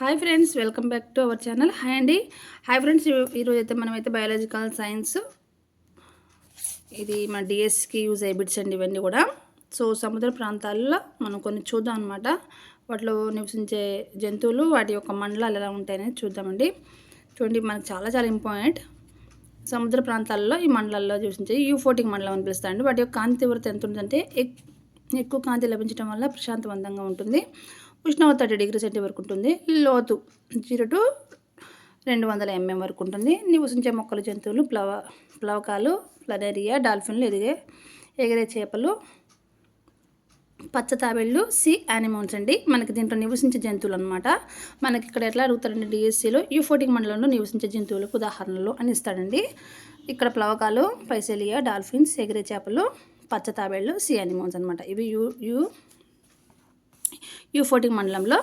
Hi friends, welcome back to our channel. Hi అండి. Hi friends, ఈరోజు అయితే మనమైతే బయాలజికల్ సైన్స్ ఇది మన డిఎస్కి యూజ్ అయ్యే బిట్స్ అండి ఇవన్నీ కూడా. సో సముద్ర ప్రాంతాల్లో మనం కొన్ని చూద్దాం అనమాట. వాటిలో నివసించే జంతువులు, వాటి యొక్క మండలాలు ఎలా ఉంటాయనేది చూద్దామండి. చూడండి, మనకు చాలా చాలా ఇంపార్టెంట్. సముద్ర ప్రాంతాల్లో ఈ మండలాల్లో నివసించే యూఫోటిక్ మండలం అని పిలుస్తారండి. వాటి యొక్క కాంతి తీవ్రత ఎంత ఉంటుందంటే ఎక్కువ కాంతి లభించడం వల్ల ప్రశాంతవంతంగా ఉంటుంది. ఉష్ణోగ్రత 30 డిగ్రీ సెంటీ వరకు ఉంటుంది. లోతు 0 to 200 mm వరకు ఉంటుంది. నివసించే మొక్కలు, జంతువులు, ప్లవకాలు, ప్లనేరియా, డాల్ఫిన్లు, ఎగిరే చేపలు, పచ్చ తాబేళ్ళు, సీ యానిమల్స్ అండి. మనకి దీంట్లో నివసించే జంతువులు అనమాట. మనకి ఇక్కడ ఎట్లా అడుగుతారండి, డిఎస్సిలో యూఫోటిక్ మండలంలో నివసించే జంతువులకు ఉదాహరణలు అని ఇస్తాడండి. ఇక్కడ ప్లవకాలు, పైసెలియా, డాల్ఫిన్స్, ఎగిరే చేపలు, పచ్చ తాబేళ్ళు, సీ యానిమల్స్ అనమాట. ఇవి యూఫోటిక్ మండలంలో,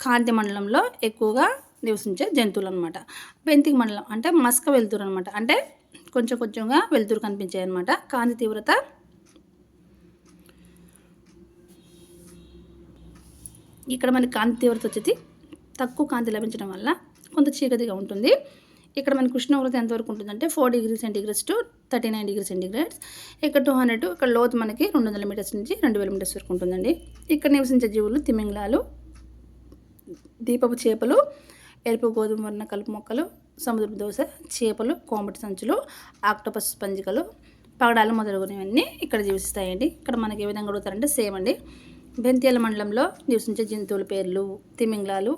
కాంతి మండలంలో ఎక్కువగా నివసించే జంతువులు అనమాట. బెంతిక్ మండలం అంటే మస్క వెలుతురు అనమాట. అంటే కొంచెంగా వెలుతురు కనిపించాయి అనమాట. కాంతి తీవ్రత ఇక్కడ మనకి కాంతి తీవ్రత వచ్చేసి తక్కువ కాంతి లభించడం వల్ల కొంత చీకటిగా ఉంటుంది. ఇక్కడ మనకి ఉష్ణోగ్రత ఎంతవరకు ఉంటుందంటే 4 degree centigrades to 39 degree centigrades. ఇక్కడ 200, ఇక్కడ లోతు మనకి 200 మీటర్స్ నుంచి 2000 మీటర్స్ వరకు ఉంటుందండి. ఇక్కడ నివసించే జీవులు తిమింగలాలు, దీపపు చేపలు, ఎరుపు గోధుమ వర్ణ కలుపు మొక్కలు, సముద్రపు దోస, చేపలు, కోమటి సంచులు, ఆక్టోపస్ స్పంజికలు, పగడాలు మొదలగునవన్నీ ఇక్కడ జీవిస్తాయండి. ఇక్కడ మనకి ఏ విధంగా అడుగుతారంటే సేమ్ అండి. బెంతియాల మండలంలో నివసించే జంతువుల పేర్లు: తిమింగలాలు,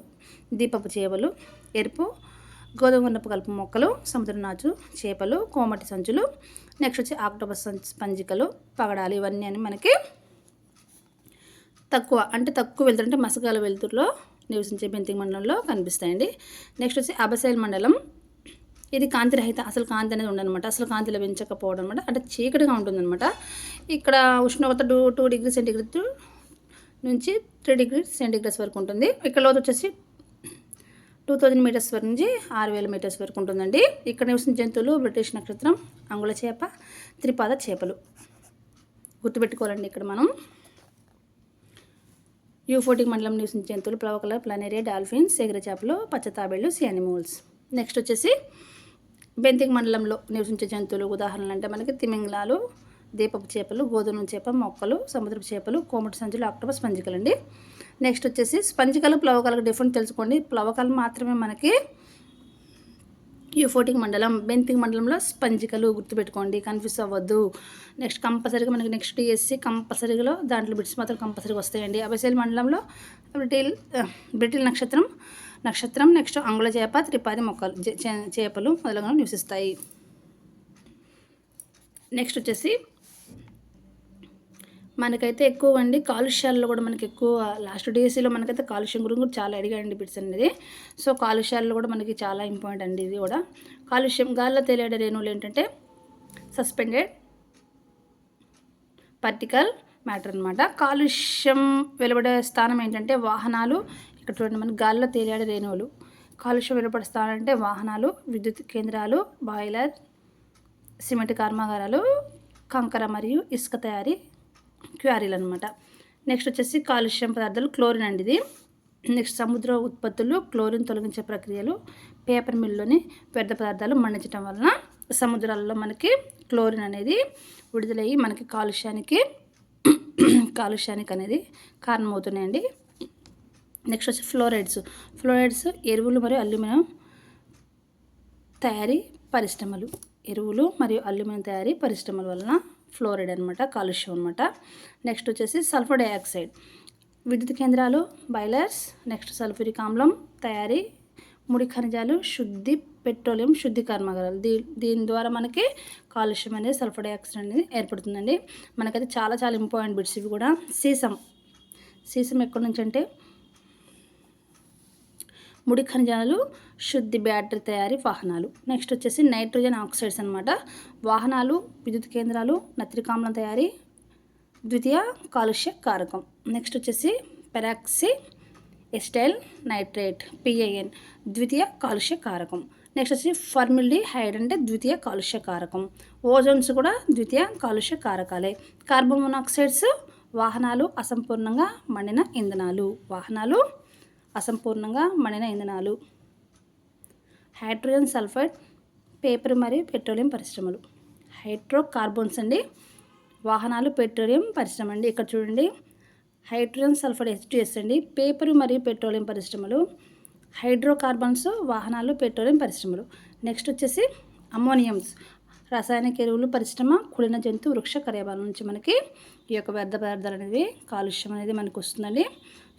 దీపపు చేపలు, ఎరుపు గోధుమ వర్ణపు కలుపు మొక్కలు, సముద్రనాచు, చేపలు, కోమటి సంచులు, నెక్స్ట్ వచ్చి ఆక్టోపస్ స్పంజికలు, పగడాలు, ఇవన్నీ అని మనకి తక్కువ వెలుతురు అంటే మసకాల వెలుతురులో నివసించే బెంతిక్ మండలంలో కనిపిస్తాయండి. నెక్స్ట్ వచ్చి అబసైల్ మండలం. ఇది కాంతిరహిత, అసలు కాంతి అనేది ఉండదన్నమాట. అసలు కాంతి లభించకపోవడం అనమాట. అంటే చీకటిగా ఉంటుందన్నమాట. ఇక్కడ ఉష్ణోగ్రత 2 డిగ్రీ సెంటీగ్రేడ్ నుంచి 3 డిగ్రీ సెంటీగ్రేడ్స్ వరకు ఉంటుంది. ఇక్కడ లోతు వచ్చేసి 2000 మీటర్స్ వరకు నుంచి 6000 మీటర్స్ వరకు ఉంటుందండి. ఇక్కడ నివసించే జంతువులు బ్రిటిష్ నక్షత్రం, అంగుళ చేప, త్రిపాద చేపలు. గుర్తుపెట్టుకోవాలండి. ఇక్కడ మనం యూఫోటిక్ మండలం నివసించే జంతువులు ప్లవకల, ప్లనేరియా, డాల్ఫిన్స్, ఎగిరే చేపలు, పచ్చ తాబేళ్ళు, సీ యానిమల్స్. నెక్స్ట్ వచ్చేసి బెంతిక్ మండలంలో నివసించే జంతువులు ఉదాహరణలు అంటే మనకి తిమింగలాలు, దీపపు చేపలు, గోధుమ చేప మొక్కలు, సముద్రపు చేపలు, కోమటి సంచులు, ఆక్టోపస్ స్పంజికలు అండి. నెక్స్ట్ వచ్చేసి స్పంజికలు, ప్లవకాలకు డిఫరెంట్ తెలుసుకోండి. ప్లవకాలు మాత్రమే మనకి యూఫోటిక్ మండలం. బెంతిక్ మండలంలో స్పంజికలు. గుర్తుపెట్టుకోండి, కన్ఫ్యూజ్ అవ్వద్దు. నెక్స్ట్ కంపల్సరీగా మనకి నెక్స్ట్ డిఎస్సి కంపల్సరీగా దాంట్లో బిట్స్ మాత్రం కంపల్సరీగా వస్తాయండి. అబసైల్ మండలంలో బ్రిటిల్ నక్షత్రం, నెక్స్ట్ అంగుళ చేప, త్రిపాది మొక్కలు, చేపలు మొదలగునవి నివసిస్తాయి. నెక్స్ట్ వచ్చేసి మనకైతే ఎక్కువ అండి కాలుష్యాల్లో కూడా మనకి ఎక్కువ లాస్ట్ డిఎస్సిలో మనకైతే కాలుష్యం గురించి కూడా చాలా అడిగాడండి బిట్స్ అనేది. సో కాలుష్యాల్లో కూడా మనకి చాలా ఇంపార్టెంట్ అండి ఇది కూడా. కాలుష్యం గాల్లో తేలియాడే రేణువులు ఏంటంటే సస్పెండెడ్ పార్టికల్ మ్యాటర్ అనమాట. కాలుష్యం వెలువడే స్థానం ఏంటంటే వాహనాలు. ఇక్కడ చూడండి, మనకి గాల్లో తేలియాడే రేణువులు. కాలుష్యం వెలువడే స్థానం అంటే వాహనాలు, విద్యుత్ కేంద్రాలు, బాయిలర్, సిమెంట్ కర్మాగారాలు, కంకర మరియు ఇసుక తయారీ క్వారీలు అనమాట. నెక్స్ట్ వచ్చేసి కాలుష్యం పదార్థాలు క్లోరిన్ అండి ఇది. నెక్స్ట్ సముద్ర ఉత్పత్తులు, క్లోరిన్ తొలగించే ప్రక్రియలు, పేపర్ మిల్లులోని వ్యర్థ పదార్థాలు మండించడం వలన సముద్రాల్లో మనకి క్లోరిన్ అనేది విడుదలయ్యి మనకి కాలుష్యానికి అనేది కారణమవుతున్నాయండి. నెక్స్ట్ వచ్చి ఫ్లోరైడ్స్ ఎరువులు మరియు అల్యూమినియం తయారీ పరిశ్రమలు. ఎరువులు మరియు అల్యూమినియం తయారీ పరిశ్రమల వలన ఫ్లోరైడ్ అనమాట, కాలుష్యం అనమాట. నెక్స్ట్ వచ్చేసి సల్ఫర్ డైఆక్సైడ్, విద్యుత్ కేంద్రాలు, బాయిలర్స్. నెక్స్ట్ సల్ఫ్యూరిక్ ఆమ్లం తయారీ, ముడి ఖనిజాలు, పెట్రోలియం శుద్ధి కర్మాగారాలు. దీని ద్వారా మనకి కాలుష్యం అనేది సల్ఫర్ డైఆక్సైడ్ అనేది ఏర్పడుతుందండి. మనకైతే చాలా చాలా ఇంపార్టెంట్ బిట్స్ ఇవి కూడా. సీసం ఎక్కడి నుంచి అంటే ముడి ఖనిజాలు, శుద్ధి బ్యాటరీ తయారీ, వాహనాలు. నెక్స్ట్ వచ్చేసి నైట్రోజన్ ఆక్సైడ్స్ అనమాట. వాహనాలు, విద్యుత్ కేంద్రాలు, నత్రికామ్లం తయారీ ద్వితీయ కాలుష్య కారకం. నెక్స్ట్ వచ్చేసి పెరాక్సీ ఎస్టైల్ నైట్రేట్, PIN, ద్వితీయ కాలుష్య కారకం. నెక్స్ట్ వచ్చి ఫార్మిల్డిహైడ్ అంటే ద్వితీయ కాలుష్య కారకం. ఓజోన్స్ కూడా ద్వితీయ కాలుష్య కారకాలే. కార్బన్ మోనాక్సైడ్స్ వాహనాలు, అసంపూర్ణంగా మండిన ఇంధనాలు. వాహనాలు, అసంపూర్ణంగా మండిన ఇంధనాలు. హైడ్రోజన్ సల్ఫైడ్ పేపర్ మరియు పెట్రోలియం పరిశ్రమలు. హైడ్రోకార్బన్స్ అండి వాహనాలు, పెట్రోలియం పరిశ్రమ అండి. ఇక్కడ చూడండి హైడ్రోజన్ సల్ఫైడ్ H2S అండి పేపర్ మరియు పెట్రోలియం పరిశ్రమలు. హైడ్రోకార్బన్స్ వాహనాలు, పెట్రోలియం పరిశ్రమలు. నెక్స్ట్ వచ్చేసి అమ్మోనియమ్స్ రసాయనిక ఎరువులు పరిశ్రమ, కుళ్ళిన జంతు వృక్ష కర్యాభారం నుంచి మనకి ఈ యొక్క వ్యర్థ పదార్థాలు అనేది కాలుష్యం అనేది మనకు వస్తుందండి.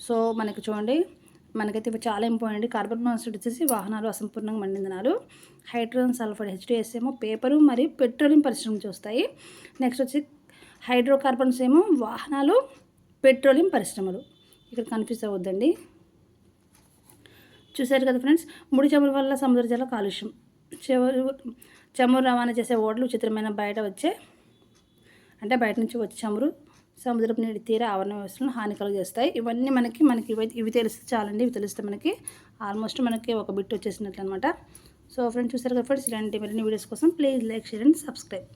సో మనకి చూడండి మనకైతే ఇవి చాలా ఇంపార్టెంట్. కార్బన్ మోనాక్సైడ్ వచ్చేసి వాహనాలు, అసంపూర్ణంగా మండిన ఇంధనాలు. హైడ్రోజన్ సల్ఫైడ్ H2S ఏమో పేపరు మరియు పెట్రోలియం పరిశ్రమ నుంచి వస్తాయి. నెక్స్ట్ వచ్చి హైడ్రోకార్బన్స్ ఏమో వాహనాలు, పెట్రోలియం పరిశ్రమలు. ఇక్కడ కన్ఫ్యూజ్ అవ్వద్దండి. చూసారు కదా ఫ్రెండ్స్, ముడి చమురు వల్ల సముద్ర జల కాలుష్యం. చమురు రవాణా చేసే ఓడలు విచిత్రమైన బయట నుంచి వచ్చే చమురు సముద్రపు నీటి తీర ఆవరణ వ్యవస్థలను హాని కలుగజేస్తాయి. ఇవన్నీ మనకి ఇవి తెలిస్తే చాలండి. ఇవి తెలిస్తే మనకి ఆల్మోస్ట్ మనకి ఒక బిట్ వచ్చేసినట్లు అనమాట. సో ఫ్రెండ్స్ చూసారు కదా ఫ్రెండ్స్, ఇలాంటి మరిన్ని వీడియోస్ కోసం please like, share and subscribe.